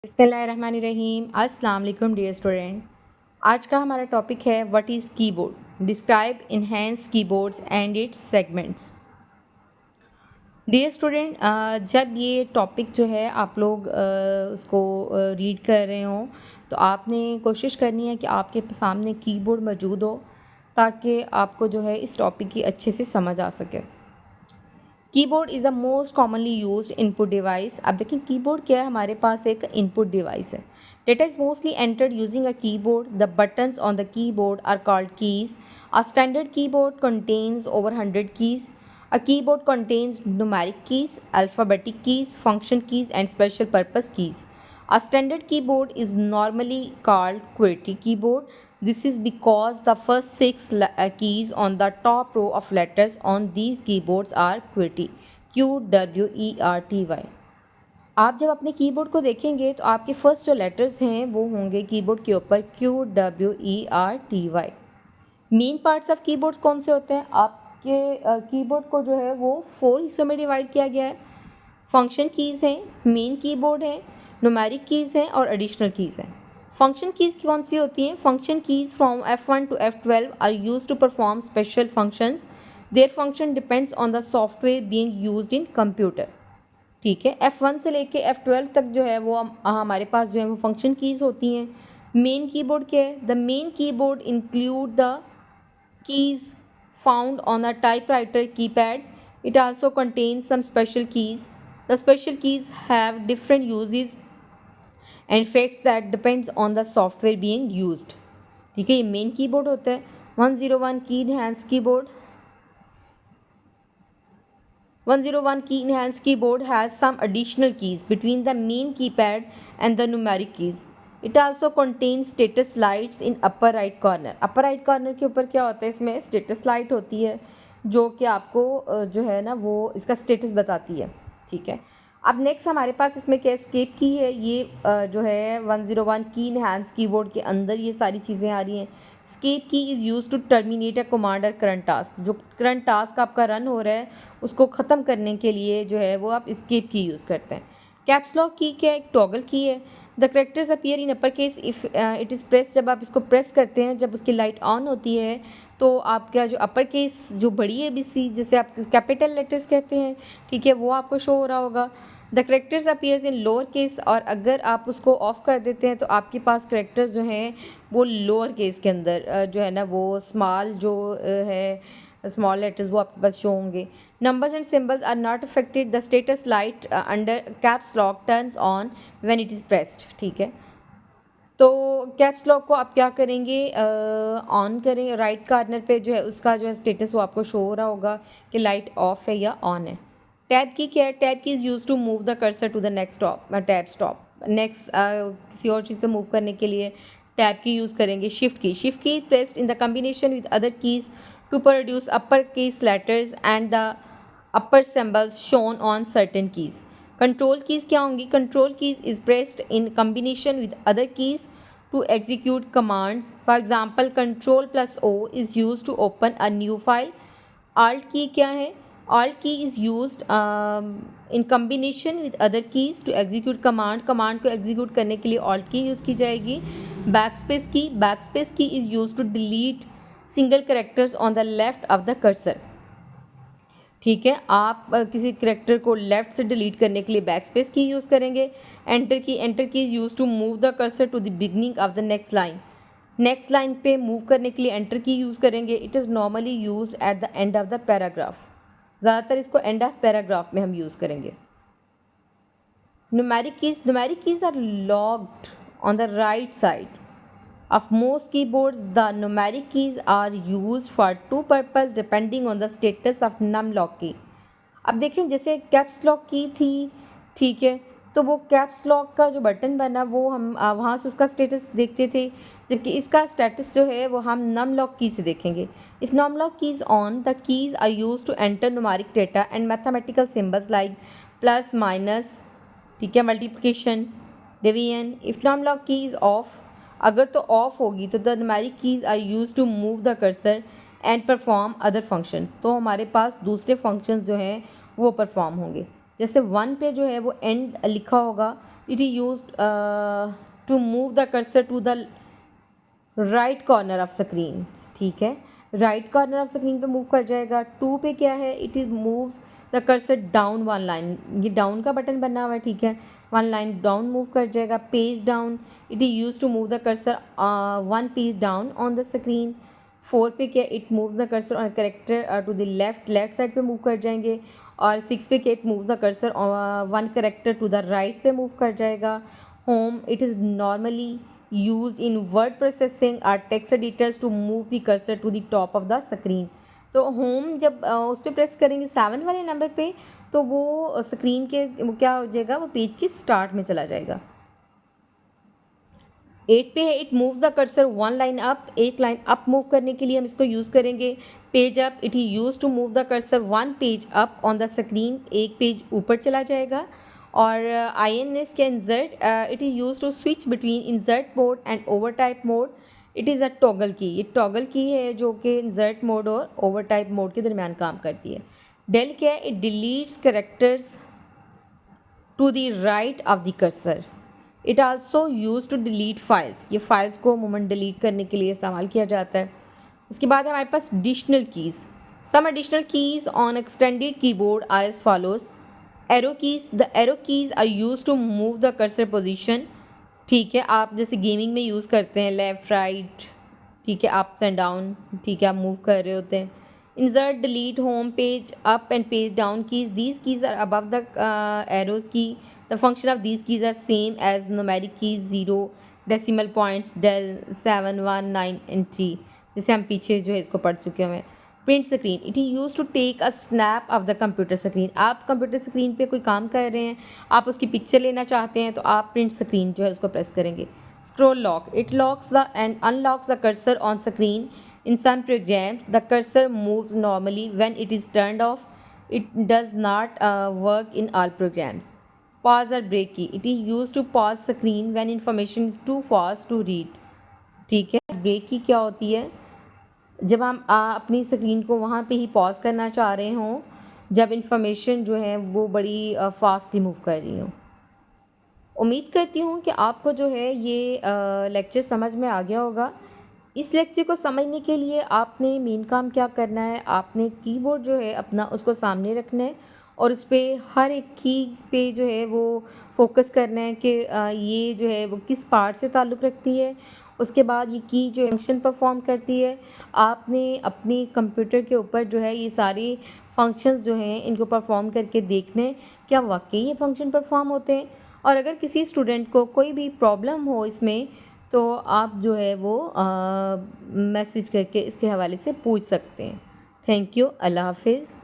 बिस्मिल्लाहिर्रहमानिर्रहीम। अस्सलाम वालेकुम डियर स्टूडेंट। आज का हमारा टॉपिक है what is keyboard, describe enhanced keyboards and its segments. Dear student, जब ये टॉपिक जो है आप लोग उसको रीड कर रहे हो तो आपने कोशिश करनी है कि आपके सामने कीबोर्ड मौजूद हो ताकि आपको जो है इस टॉपिक की अच्छे से समझ आ सके। Keyboard is the most commonly used input device. अब देखें कीबोर्ड क्या है, हमारे पास एक इनपुट डिवाइस है। Data is mostly entered using a keyboard. The buttons on the keyboard are called keys. A standard keyboard contains over 100 keys. A keyboard contains numeric keys, alphabetic keys, function keys, and special purpose keys. A standard keyboard is normally called QWERTY keyboard. This is because the first six keys on the top row of letters on these keyboards are QWERTY. QWERTY. आप जब अपने keyboard को देखेंगे तो आपके first जो letters हैं वो होंगे कीबोर्ड के ऊपर QWERTY। Main parts of keyboard कौन से होते हैं? आपके कीबोर्ड को जो है वो 4 हिस्सों में डिवाइड किया गया है। फंक्शन कीज़ हैं, मेन कीबोर्ड है, न्यूमेरिक कीज़ हैं और एडिशनल कीज़ हैं। फंक्शन कीज़ कौन सी होती हैं? Function keys from F1 to F12 are used to perform special functions. Their function depends on the software being used in computer. ठीक है, F1 से लेके F12 तक जो है वो हमारे पास जो है वो फंक्शन कीज़ होती हैं। मेन कीबोर्ड क्या है? The main keyboard include the keys found on a typewriter keypad. It also contains some special keys. The special keys have different uses and effects that depends on the software being used. ठीक है, ये main keyboard होता है। 101 की enhance keyboard 101 key enhanced keyboard has some additional keys between the main keypad and the numeric keys. It also contains status lights in upper right corner. Upper right corner के ऊपर क्या होता है? इसमें status light होती है जो कि आपको जो है ना वो इसका स्टेटस बताती है। ठीक है, अब नेक्स्ट हमारे पास इसमें क्या एस्केप की है। ये जो है 101 की इनहेंस कीबोर्ड के अंदर ये सारी चीज़ें आ रही हैं। Escape key is use to terminate a command और करंट टास्क। जो करंट टास्क आपका रन हो रहा है उसको ख़त्म करने के लिए जो है वो आप एस्केप की यूज़ करते हैं। कैप्स लॉक की क्या? एक टॉगल की है। The characters appear in upper case if it is press. जब आप इसको प्रेस करते हैं, जब उसकी लाइट ऑन होती है तो आपका जो अपर केस जो बड़ी है ABC जिसे आप कैपिटल लेटर्स कहते हैं, ठीक है, वो आपको शो हो रहा होगा। The characters appears in lower case, और अगर आप उसको ऑफ़ कर देते हैं तो आपके पास करेक्टर्स जो हैं वो लोअर केस के अंदर जो है ना वो स्मॉल जो है स्मॉल लेटर्स वो आपके पास शो होंगे। Numbers and symbols are not affected. The status light under caps lock turns on when it is pressed. ठीक है, तो कैप्स लॉक को आप क्या करेंगे? ऑन करें। राइट कॉर्नर पे जो है उसका जो है स्टेटस वो आपको शो हो रहा होगा कि लाइट ऑफ है या ऑन है। टैब की क्या है? Tab key is use to move the cursor to the next top tab stop. Next किसी और चीज़ पे मूव करने के लिए टैब की यूज़ करेंगे। Shift key pressed in the combination with other keys to produce upper case letters and the upper symbols shown on certain keys. Control keys क्या होंगी? Control keys is pressed in combination with other keys to execute commands. For example, Control plus O is used to open a new file. Alt key क्या है? Alt key is used in combination with other keys to execute command. command को execute करने के लिए Alt key use की जाएगी। Backspace key is used to delete single characters on the left of the cursor. ठीक है, आप किसी करेक्टर को लेफ़्ट से डिलीट करने के लिए बैकस्पेस की यूज़ करेंगे। Enter key use to move the cursor to the beginning of the next line. Next line पे मूव करने के लिए एंटर की यूज़ करेंगे। It is normally used at the end of the paragraph. ज़्यादातर इसको end of paragraph में हम use करेंगे। Numeric keys are locked on the right side of most keyboards. The numeric keys are used for two purposes depending on the status of numlock key. अब देखें जैसे caps lock की थी, ठीक है, तो वो कैप्स लॉक का जो बटन बना वो हम वहाँ से उसका स्टेटस देखते थे, जबकि इसका स्टेटस जो है वो हम नम लॉक की से देखेंगे। If num lock key is on, the keys are use to enter numeric data and mathematical symbols like plus minus, ठीक है, multiplication, division. If num lock key is off, अगर तो ऑफ होगी तो the numeric keys are use to move the cursor and perform other functions. तो हमारे पास दूसरे functions जो हैं वो परफॉर्म होंगे। जैसे 1 पे जो है वो एंड लिखा होगा it is used to move the cursor to the right corner of screen, ठीक है, राइट कॉर्नर ऑफ स्क्रीन पे मूव कर जाएगा। 2 पे क्या है, it is moves the cursor down 1 line, ये डाउन का बटन बना हुआ है, ठीक है, 1 लाइन डाउन मूव कर जाएगा। Page down, it is use to move the cursor 1 page down on the screen. 4 पे क्या, it moves the cursor on character to the left side पे मूव कर जाएंगे। और 6 पे क्या, it moves the cursor 1 character to the right पे move कर जाएगा। Home, it is normally used in word processing or text editors to move the cursor to the top of the screen। तो home जब उस पर press करेंगे 7 वाले number पे, तो वो स्क्रीन के वो क्या हो जाएगा, वो पेज के स्टार्ट में चला जाएगा। 8 पे है, it move the cursor 1 line up, एक लाइन अप मूव करने के लिए हम इसको यूज़ करेंगे। Page up, it he use to move the cursor 1 page up on the screen, एक पेज ऊपर चला जाएगा। और INS के insert, it is use to switch between insert mode and over type mode. It is a toggle key, ये toggle key है जो कि इंसर्ट मोड और ओवर टाइप मोड के दरमियान काम करती है। डेल क्या है, it deletes characters to the right of the cursor. It also use to delete files, ये फाइल्स को अमूमन डिलीट करने के लिए इस्तेमाल किया जाता है। उसके बाद हमारे पास additional keys, some additional keys on extended keyboard are as follows. Arrow keys, the arrow keys are use to move the cursor position, ठीक है, आप जैसे गेमिंग में यूज़ करते हैं लेफ़्ट राइट, ठीक है, अप्स एंड डाउन, ठीक है, आप मूव कर रहे होते हैं। Insert, delete, home page up and page down keys, these keys are above the arrows key. The function of these keys are same as numeric keys, 0, decimal points, del, 7, 1, 9 and 3, जैसे हम पीछे जो है इसको पढ़ चुके हुए हैं। Print screen, it is use to take a snap of the computer screen, आप कंप्यूटर स्क्रीन पे कोई काम कर रहे हैं, आप उसकी पिक्चर लेना चाहते हैं, तो आप प्रिंट स्क्रीन जो है उसको प्रेस करेंगे। Scroll lock, it locks the and unlocks the cursor on screen. In some programs the cursor moves normally when it is turned off, it does not work in all programs. Pause और break key, it is use to pause screen when information is too fast to read, ठीक है। Break की क्या होती है, जब हम अपनी स्क्रीन को वहाँ पे ही पॉज करना चाह रहे हों, जब इंफॉर्मेशन जो है वो बड़ी फास्टली मूव कर रही हो। उम्मीद करती हूँ कि आपको जो है ये लेक्चर समझ में आ गया होगा। इस लेक्चर को समझने के लिए आपने मेन काम क्या करना है, आपने कीबोर्ड जो है अपना उसको सामने रखना है और उस पर हर एक की पे जो है वो फोकस करना है कि ये जो है वो किस पार्ट से ताल्लुक़ रखती है। उसके बाद ये की जो फंक्शन परफॉर्म करती है, आपने अपने कंप्यूटर के ऊपर जो है ये सारे फंक्शंस जो हैं इनको परफॉर्म करके देखने क्या वाकई ये फंक्शन परफॉर्म होते हैं। और अगर किसी स्टूडेंट को कोई भी प्रॉब्लम हो इसमें, तो आप जो है वो मैसेज करके इसके हवाले से पूछ सकते हैं। थैंक यू, अल्लाह हाफिज़।